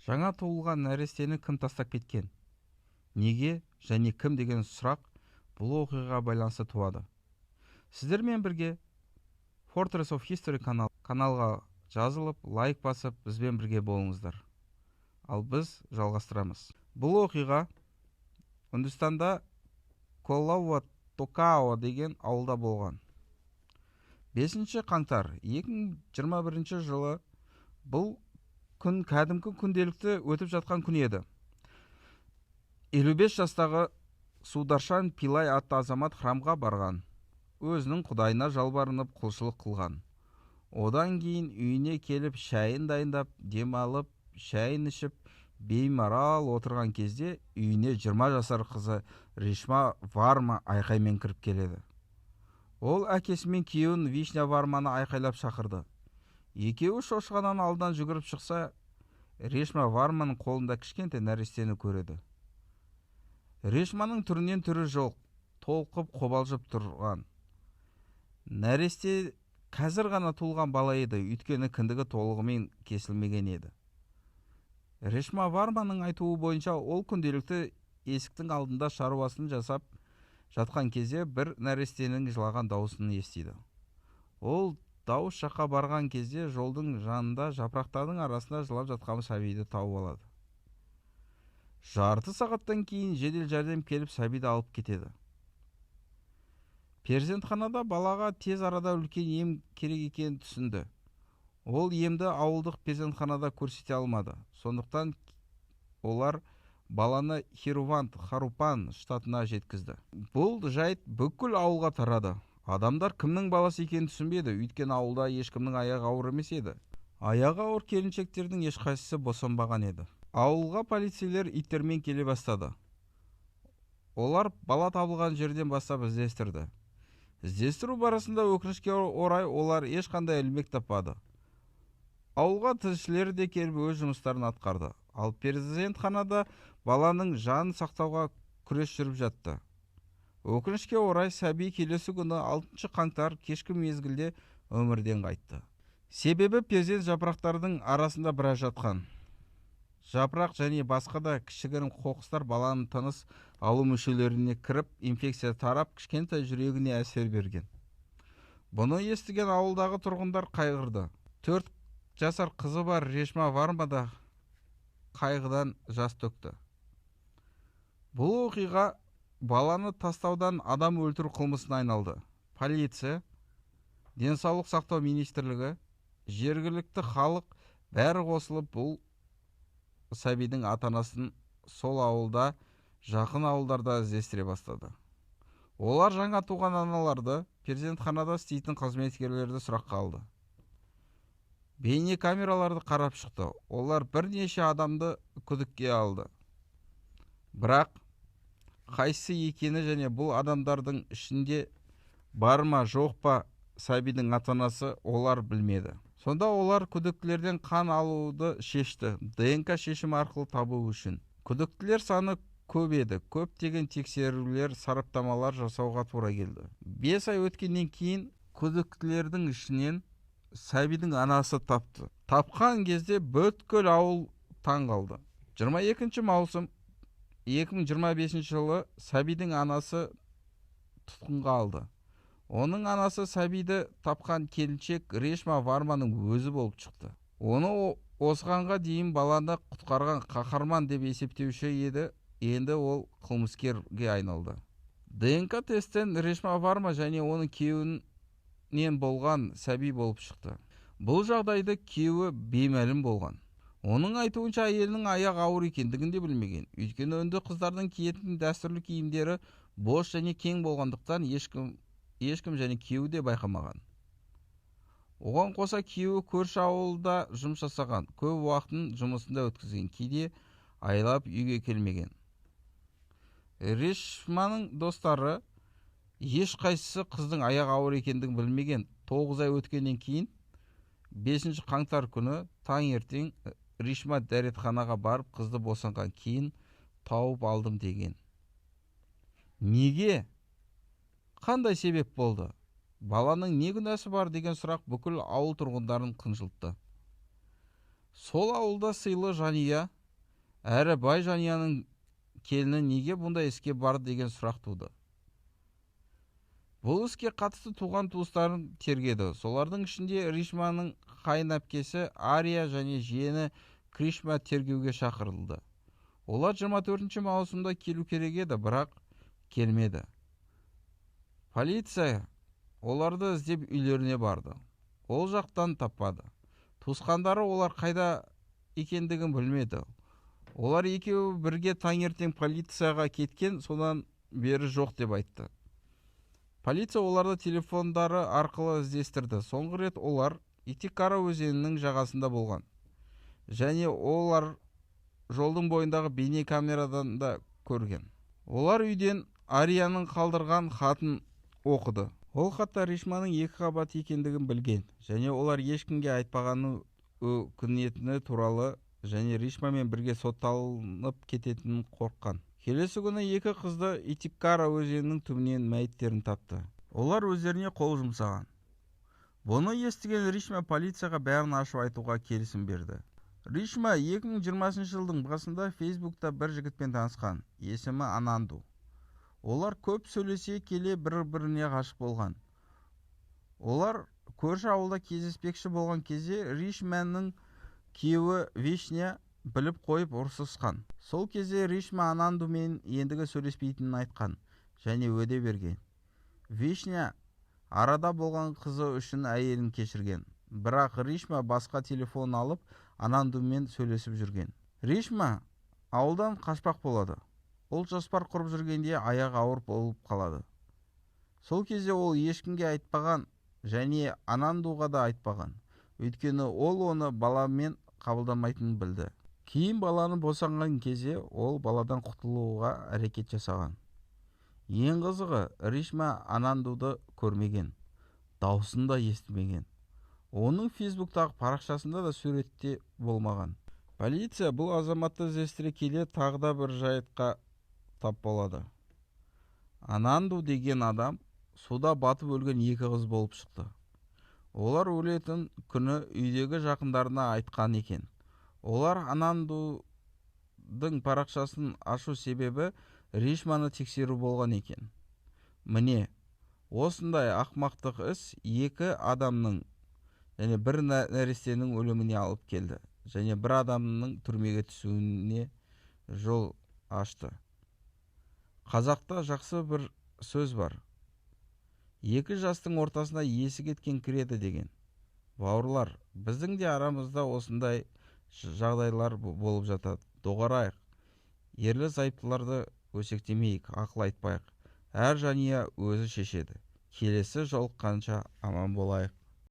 Жаңа туылған нәрестені кім тастап кеткен? Неге және кім деген сұрақ бұл оқиғаға байланысты туады. Сіздермен бірге Fortress of History каналға жазылып, лайк басып, бізбен бірге болыңыздар. Ал біз жалғастырамыз. Бұл оқиға Үндістанда Коллауа Токао деген ауылда болған. 5 қаңтар 2021 жылы бұл күн кәдімгі күнделікті өтіп жатқан күн еді. 55 жастағы Сударшан Пилай атты азамат храмға барған. Өзінің құдайына жалбарынып құлшылық қылған. Одан кейін үйіне келіп шайын дайындап, демалып, шайын ішіп, беймарал отырған кезде үйіне 20 жасар қызы Ришма Варма айқаймен кіріп келеді. Ол әкесі мен күйеуін Вишня Варманы айқайлап шақырды. Екеуі шошқадан алдан жүгіріп шықса, Ришма Варманың қолында кішкентай нәрестені көреді. Ришманың түрінен түрі жоқ, толқып қобалжып тұрған. Нәресте қазір ғана туылған бала еді, өйткені кіндігі толығымен кесілмеген еді. Ришма Варманың айтуы бойынша ол күнделікті есіктің алдында шаруасын жасап жатқан кезде бір нәрестенің жылаған дауысын естиді. Ол дауыс жаққа барған кезде жолдың жанында жапырақтардың арасында жылап жатқан сәбиді тауып алады. Жарты сағаттан кейін жедел жәрдем келіп сәбиді алып кетеді. Перзентханада балаға тез арада үлкен ем керек екенін түсінді. Ол емді ауылдық перзентханада көрсете алмады. Сондықтан олар баланы Харупан штатына жеткізді. Бұл жайт бүкіл ауылға тарады. Адамдар кімнің баласы екенін түсінбеді, өйткені ауылда ешкімнің аяғы ауыр емес еді. Аяғы ауыр келіншектердің ешқайсысы босанбаған еді. Ауылға полицейлер иттермен келе бастады. Олар бала табылған жерден бастап іздестірді. Іздестіру барысында өкінішке орай олар ешқандай ілмек таппады. Ауылға тілшілер де келіп өз жұмыстарын атқарды. Ал перзентханада баланың жанын сақтауға күрес жүріп жатты. Өкінішке орай сәби келесі күні 6 қаңтар кешкі мезгілде өмірден қайтты. Себебі перзент жапырақтардың арасында біраз жатқан. Жапырақ және басқа да кішігірім қоқыстар баланың тыныс алу мүшелеріне кіріп, инфекция тарап, кішкентай жүрегіне әсер берген. Бұны естіген ауылдағы тұрғындар қайғырды. 4 жасар қызы бар Ришма Варма да қайғыдан жас төкті. Бұл оқиға баланы тастаудан адам өлтіру қылмысына айналды. Полиция, денсаулық сақтау министрлігі, жергілікті халық бәрі қосылып бұл сәбидің ата-анасын сол ауылда, жақын ауылдарда іздестіре бастады. Олар жаңа туған аналарды, перзентханада істейтін қызметкерлерді сұраққа алды. Бейне камераларды қарап шықты. Олар бірнеше адамды күдікке алды. Бірақ қайсы екені және бұл адамдардың ішінде бар ма жоқ па сәбидің ата-анасы олар білмеді. Сонда олар күдіктілерден қан алуды шешті, ДНК шешімі арқылы табу үшін. Күдіктілер саны көп еді. Көптеген тексерулер, сараптамалар жасауға тура келді. 5 ай өткеннен кейін күдіктілердің ішінен сәбидің анасы тапты. Тапқан кезде бүткіл ауыл таң қалды. 22 маусым 2025 жылы сәбидің анасы тұтқынға алды. Оның анасы сәбиді тапқан келіншек Ришма Варманың өзі болып шықты. Оны осығанға дейін баланы құтқарған қаһарман деп есептеуші еді, енді ол қылмыскерге айналды. ДНК тесттен Ришма Варма және оның күйеуінен болған сәби болып шықты. Бұл жағдайды күйеуі беймәлім болған. Оның айтуынша әйелінің аяқ ауыр екендігін де білмеген. Өйткені үнді қыздардың киетін дәстүрлі киімдері бос және кең болғандықтан ешкім және күйеуі де байқамаған. Оған қоса күйеуі көрші ауылда жұмыс жасаған, көп уақытын жұмысында өткізген, кейде айлап үйге келмеген. Ришманың достары ешқайсысы қыздың аяқ ауыр екендігін білмеген. 9 ай өткеннен кейін 5 қаңтар күні таңертең Ришма дәретханаға барып қызды босанған кейін тауып алдым деген. Неге? Қандай себеп болды? Баланың не күнәсі бар деген сұрақ бүкіл ауыл тұрғындарын қынжылтты. Сол ауылда сыйлы жанұя әрі бай жанұяның келіні неге бұндай іске барды деген сұрақ туды. Бұл іске қатысты туған туыстарын тергеді. Солардың ішінде Ришманың қайын әпкесі Ария және жиені Кришма тергеуге шақырылды. Олар 24 маусымда келу керек еді, бірақ келмеді. Полиция оларды іздеп үйлеріне барды. Ол жақтан таппады. Туысқандары олар қайда екендігін білмеді. Олар екеуі бірге таңертең полицияға кеткен, содан бері жоқ деп айтты. Полиция оларды телефондары арқылы іздестірді. Соңғы рет олар Итикара өзенінің жағасында болған. Және олар жолдың бойындағы бейне камерадан да көрген. Олар үйден Арияның қалдырған хатын оқыды. Ол хатта Ришманың 2 қабат екендігін білген, және олар ешкімге айтпағаны өкінетіні туралы, және Ришмамен бірге сотталынып кететінін қорыққан. Келесі күні 2 қызды Итикара өзенінің түбінен мәйіттерін тапты. Олар өздеріне қол жұмсаған. Бұны естіген Ришма полицияға бәрін ашып айтуға келісім берді. Ришма 2020 жылдың басында Фейсбукта бір жігітпен танысқан, есімі Ананду. Олар көп сөйлесе келе бір-біріне ғашық болған. Олар көрші ауылда кездеспекші болған кезде Ришманың күйеуі Вишня біліп қойып ұрсысқан. Сол кезде Ришма Анандумен ендігі сөйлеспейтінін айтқан және уәде берген. Вишня арада болған қызы үшін әйелін кешірген. Бірақ Ришма басқа телефон алып Анандумен сөйлесіп жүрген. Ришма ауылдан қашпақ болады. Ол жоспар құрып жүргенде аяғы ауыр болып қалады. Сол кезде ол ешкімге айтпаған және Анандуға да айтпаған. Өйткені ол оны баламен қабылдамайтынын білді. Кейін баланы босанған кезде ол баладан құтылуға әрекет жасаған. Ең қызығы, Ришма Анандуды көрмеген, даусын да естімеген. Оның Фейсбуктағы парақшасында да суретте болмаған. Полиция бұл азаматты іздестіре келе тағы да бір жайтқа тап болады. Ананду деген адам суда батып өлген 2 қыз болып шықты. Олар өлетін күні үйдегі жақындарына айтқан екен. Олар Анандудың парақшасын ашу себебі Ришманы тексеру болған екен. Міне, осындай ақмақтық іс 2 адамның және 1 нәрестенің өліміне алып келді, және 1 адамның түрмеге түсуіне жол ашты. Қазақта жақсы бір сөз бар. 2 жастың ортасына есі кеткен кіреді деген. Бауырлар, біздің де арамызда осындай жағдайлар болып жатады. Доғарайық. Ерлі зайыптыларды өсектемейік, ақыл айтпайық. Әр жанұя өзі шешеді. Келесі жолыққанша аман болайық.